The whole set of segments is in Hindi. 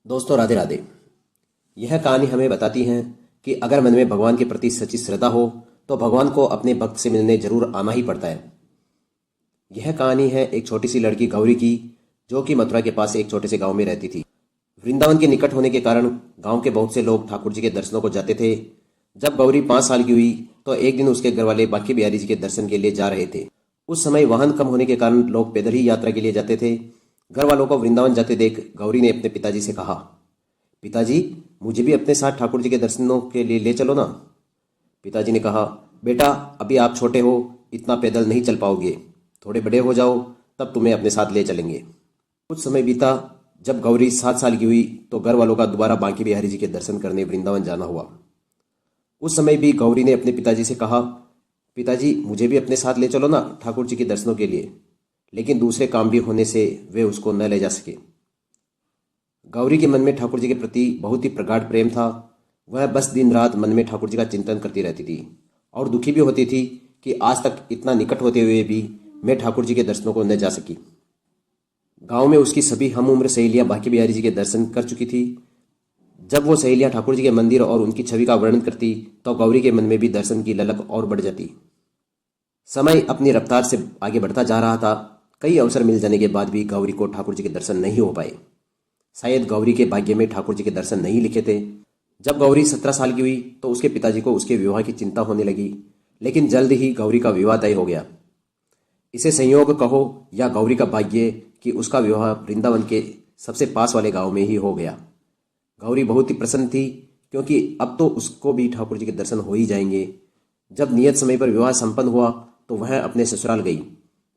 दोस्तों राधे राधे। यह कहानी हमें बताती है कि अगर मन में भगवान के प्रति सच्ची श्रद्धा हो तो भगवान को अपने भक्त से मिलने जरूर आना ही पड़ता है। यह कहानी है एक छोटी सी लड़की गौरी की, जो कि मथुरा के पास एक छोटे से गांव में रहती थी। वृंदावन के निकट होने के कारण गांव के बहुत से लोग ठाकुर जी के दर्शनों को जाते थे। जब गौरी 5 साल की हुई तो एक दिन उसके घर वाले बांके बिहारी जी के दर्शन के लिए जा रहे थे। उस समय वाहन कम होने के कारण लोग पैदल ही यात्रा के लिए जाते थे। घर वालों को वृंदावन जाते देख गौरी ने अपने पिताजी से कहा, पिताजी मुझे भी अपने साथ ठाकुर जी के दर्शनों के लिए ले चलो ना। पिताजी ने कहा, बेटा अभी आप छोटे हो, इतना पैदल नहीं चल पाओगे, थोड़े बड़े हो जाओ तब तुम्हें अपने साथ ले चलेंगे। कुछ समय बीता। जब गौरी 7 साल की हुई तो घर वालों का दोबारा बांके बिहारी जी के दर्शन करने वृंदावन जाना हुआ। उस समय भी गौरी ने अपने पिताजी से कहा, पिताजी मुझे भी अपने साथ ले चलो ना ठाकुर जी के दर्शनों के लिए, लेकिन दूसरे काम भी होने से वे उसको न ले जा सके। गौरी के मन में ठाकुर जी के प्रति बहुत ही प्रगाढ़ प्रेम था। वह बस दिन रात मन में ठाकुर जी का चिंतन करती रहती थी और दुखी भी होती थी कि आज तक इतना निकट होते हुए भी मैं ठाकुर जी के दर्शनों को न जा सकी। गांव में उसकी सभी हम उम्र सहेलियां बांके बिहारी जी के दर्शन कर चुकी थी। जब वो सहेलियां ठाकुर जी के मंदिर और उनकी छवि का वर्णन करती तो गौरी के मन में भी दर्शन की ललक और बढ़ जाती। समय अपनी रफ्तार से आगे बढ़ता जा रहा था। कई अवसर मिल जाने के बाद भी गौरी को ठाकुर जी के दर्शन नहीं हो पाए। शायद गौरी के भाग्य में ठाकुर जी के दर्शन नहीं लिखे थे। जब गौरी 17 साल की हुई तो उसके पिताजी को उसके विवाह की चिंता होने लगी, लेकिन जल्द ही गौरी का विवाह तय हो गया। इसे संयोग कहो या गौरी का भाग्य कि उसका विवाह वृंदावन के सबसे पास वाले गांव में ही हो गया। गौरी बहुत ही प्रसन्न थी, क्योंकि अब तो उसको भी ठाकुर जी के दर्शन हो ही जाएंगे। जब नियत समय पर विवाह संपन्न हुआ तो वह अपने ससुराल गई,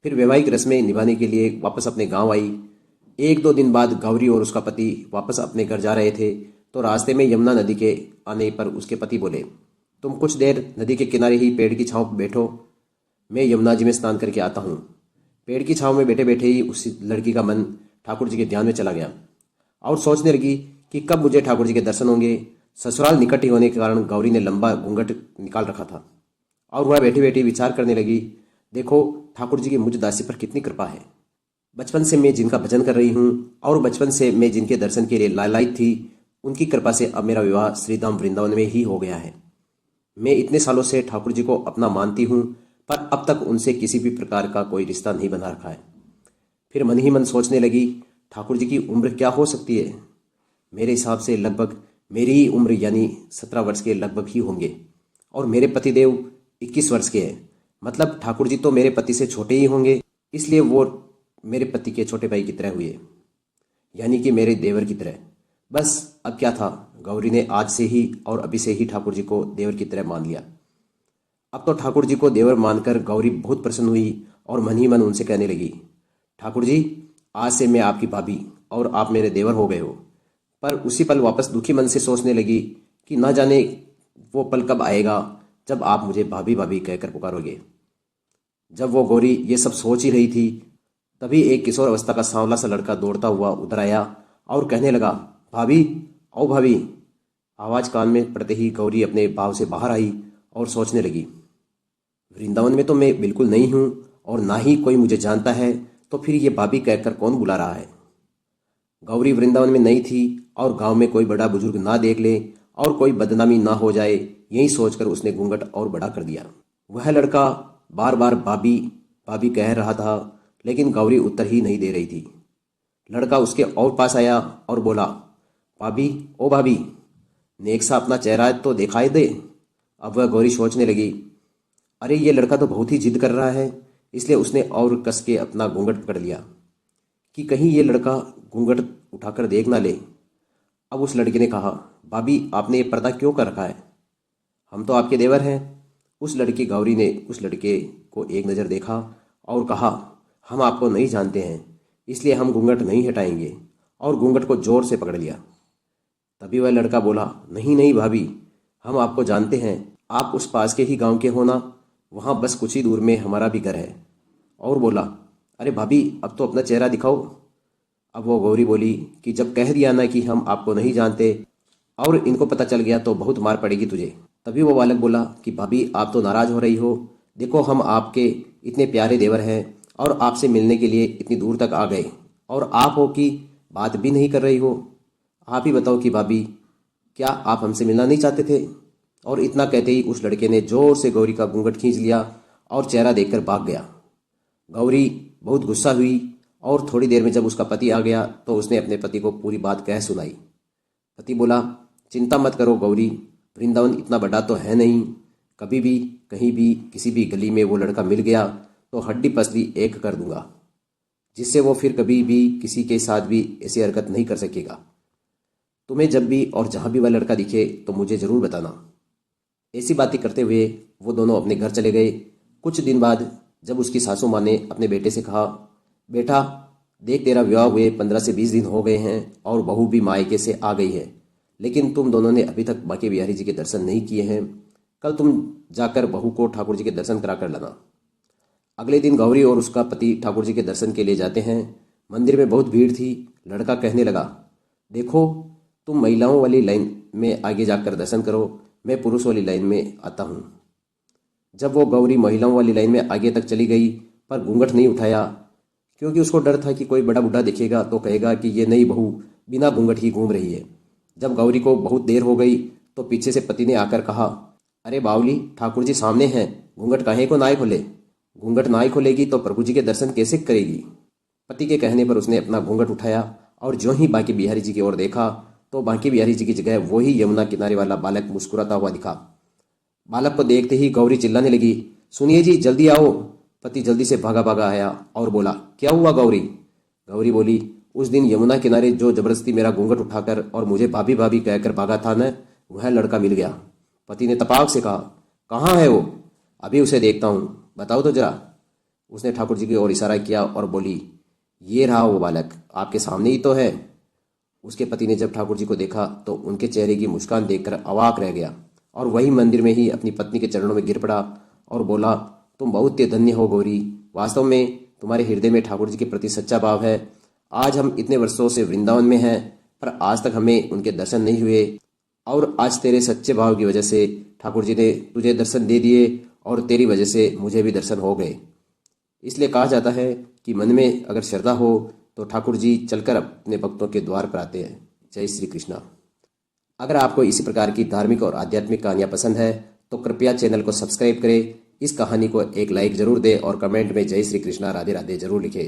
फिर वैवाहिक रस्में निभाने के लिए वापस अपने गांव आई। 1-2 दिन बाद गौरी और उसका पति वापस अपने घर जा रहे थे तो रास्ते में यमुना नदी के आने पर उसके पति बोले, तुम कुछ देर नदी के किनारे ही पेड़ की छांव पर बैठो, मैं यमुना जी में स्नान करके आता हूँ। पेड़ की छांव में बैठे बैठे ही उस लड़की का मन ठाकुर जी के ध्यान में चला गया और सोचने लगी कि कब मुझे ठाकुर जी के दर्शन होंगे। ससुराल निकट ही होने के कारण गौरी ने लंबा घूंघट निकाल रखा था और वह बैठी बैठी विचार करने लगी, देखो ठाकुर जी की मुझ दासी पर कितनी कृपा है। बचपन से मैं जिनका भजन कर रही हूँ और बचपन से मैं जिनके दर्शन के लिए लालायित थी, उनकी कृपा से अब मेरा विवाह श्रीधाम वृंदावन में ही हो गया है। मैं इतने सालों से ठाकुर जी को अपना मानती हूँ, पर अब तक उनसे किसी भी प्रकार का कोई रिश्ता नहीं बना रखा है। फिर मन ही मन सोचने लगी, ठाकुर जी की उम्र क्या हो सकती है। मेरे हिसाब से लगभग मेरी ही उम्र यानी 17 वर्ष के लगभग ही होंगे और मेरे पतिदेव 21 वर्ष के हैं। मतलब ठाकुर जी तो मेरे पति से छोटे ही होंगे, इसलिए वो मेरे पति के छोटे भाई की तरह हुए, यानी कि मेरे देवर की तरह। बस अब क्या था, गौरी ने आज से ही और अभी से ही ठाकुर जी को देवर की तरह मान लिया। अब तो ठाकुर जी को देवर मानकर गौरी बहुत प्रसन्न हुई और मन ही मन उनसे कहने लगी, ठाकुर जी आज से मैं आपकी भाभी और आप मेरे देवर हो गए हो। पर उसी पल वापस दुखी मन से सोचने लगी कि न जाने वो पल कब आएगा जब आप मुझे भाभी भाभी कहकर पुकारोगे। जब वो गौरी ये सब सोच ही रही थी, तभी एक किशोर अवस्था का सांवला सा लड़का दौड़ता हुआ उधर आया और कहने लगा, भाभी आओ भाभी। आवाज कान में पड़ते ही गौरी अपने भाव से बाहर आई और सोचने लगी, वृंदावन में तो मैं बिल्कुल नहीं हूँ और ना ही कोई मुझे जानता है, तो फिर ये भाभी कहकर कौन बुला रहा है। गौरी वृंदावन में नहीं थी और गांव में कोई बड़ा बुजुर्ग ना देख ले और कोई बदनामी ना हो जाए, यही सोचकर उसने घूंघट और बड़ा कर दिया। वह लड़का बार बार भाभी भाभी कह रहा था, लेकिन गौरी उत्तर ही नहीं दे रही थी। लड़का उसके और पास आया और बोला, भाभी ओ भाभी, नेक सा अपना चेहरा तो दिखाई दे। अब वह गौरी सोचने लगी, अरे ये लड़का तो बहुत ही जिद कर रहा है, इसलिए उसने और कस के अपना घूंघट पकड़ लिया कि कहीं ये लड़का घूंघट उठाकर देख ना ले। अब उस लड़के ने कहा, भाभी आपने ये पर्दा क्यों कर रखा है, हम तो आपके देवर हैं। उस लड़की गौरी ने उस लड़के को एक नज़र देखा और कहा, हम आपको नहीं जानते हैं, इसलिए हम घूंघट नहीं हटाएंगे, और घूंघट को जोर से पकड़ लिया। तभी वह लड़का बोला, नहीं नहीं भाभी, हम आपको जानते हैं, आप उस पास के ही गांव के हो ना, वहाँ बस कुछ ही दूर में हमारा भी घर है। और बोला, अरे भाभी अब तो अपना चेहरा दिखाओ। अब वो गौरी बोली कि जब कह दिया ना कि हम आपको नहीं जानते और इनको पता चल गया तो बहुत मार पड़ेगी तुझे। तभी वो बालक बोला कि भाभी आप तो नाराज़ हो रही हो, देखो हम आपके इतने प्यारे देवर हैं और आपसे मिलने के लिए इतनी दूर तक आ गए और आप हो कि बात भी नहीं कर रही हो। आप ही बताओ कि भाभी, क्या आप हमसे मिलना नहीं चाहते थे? और इतना कहते ही उस लड़के ने जोर से गौरी का घूंघट खींच लिया और चेहरा देखकर भाग गया। गौरी बहुत गुस्सा हुई और थोड़ी देर में जब उसका पति आ गया तो उसने अपने पति को पूरी बात कह सुनाई। पति बोला, चिंता मत करो गौरी, वृंदावन इतना बड़ा तो है नहीं। कभी भी कहीं भी किसी भी गली में वो लड़का मिल गया तो हड्डी पसली एक कर दूंगा, जिससे वो फिर कभी भी किसी के साथ भी ऐसी हरकत नहीं कर सकेगा। तुम्हें जब भी और जहाँ भी वह लड़का दिखे तो मुझे ज़रूर बताना। ऐसी बातें करते हुए वो दोनों अपने घर चले गए। कुछ दिन बाद जब उसकी सासू माँ ने अपने बेटे से कहा, बेटा देख, तेरा विवाह हुए 15 से 20 दिन हो गए हैं और बहू भी मायके से आ गई है, लेकिन तुम दोनों ने अभी तक बांके बिहारी जी के दर्शन नहीं किए हैं। कल तुम जाकर बहू को ठाकुर जी के दर्शन करा कर लाना। अगले दिन गौरी और उसका पति ठाकुर जी के दर्शन के लिए जाते हैं। मंदिर में बहुत भीड़ थी। लड़का कहने लगा, देखो तुम महिलाओं वाली लाइन में आगे जाकर दर्शन करो, मैं पुरुष वाली लाइन में आता हूँ। जब वो गौरी महिलाओं वाली लाइन में आगे तक चली गई पर घूंघट नहीं उठाया, क्योंकि उसको डर था कि कोई बड़ा बूढ़ा दिखेगा तो कहेगा कि ये नई बहू बिना घूंघट ही घूम रही है। जब गौरी को बहुत देर हो गई तो पीछे से पति ने आकर कहा, अरे बावली, ठाकुर जी सामने हैं, घूंघट काहे को नाई खोले? घूंघट नाई खोलेगी तो प्रभु जी के दर्शन कैसे करेगी? पति के कहने पर उसने अपना घूंघट उठाया और जो ही बांके बिहारी जी की ओर देखा तो बांके बिहारी जी की जगह वही यमुना किनारे वाला बालक मुस्कुराता हुआ दिखा। बालक को देखते ही गौरी चिल्लाने लगी, सुनिए जी, जल्दी आओ। पति जल्दी से भागा भागा आया और बोला, क्या हुआ गौरी? गौरी बोली, उस दिन यमुना किनारे जो जबरदस्ती मेरा घूंघट उठाकर और मुझे भाभी भाभी कहकर भागा था न, वह लड़का मिल गया। पति ने तपाक से कहा, कहाँ है वो? अभी उसे देखता हूँ, बताओ तो जरा। उसने ठाकुर जी की ओर इशारा किया और बोली, ये रहा वो बालक, आपके सामने ही तो है। उसके पति ने जब ठाकुर जी को देखा तो उनके चेहरे की मुस्कान देखकर अवाक रह गया और वही मंदिर में ही अपनी पत्नी के चरणों में गिर पड़ा और बोला, तुम बहुत धन्य हो गौरी, वास्तव में तुम्हारे हृदय में ठाकुर जी के प्रति सच्चा भाव है। आज हम इतने वर्षों से वृंदावन में हैं पर आज तक हमें उनके दर्शन नहीं हुए, और आज तेरे सच्चे भाव की वजह से ठाकुर जी ने तुझे दर्शन दे दिए और तेरी वजह से मुझे भी दर्शन हो गए। इसलिए कहा जाता है कि मन में अगर श्रद्धा हो तो ठाकुर जी चलकर अपने भक्तों के द्वार पर आते हैं। जय श्री कृष्णा। अगर आपको इसी प्रकार की धार्मिक और आध्यात्मिक कहानियाँ पसंद है तो कृपया चैनल को सब्सक्राइब करें। इस कहानी को एक लाइक जरूर दें और कमेंट में जय श्री कृष्णा राधे राधे जरूर लिखें।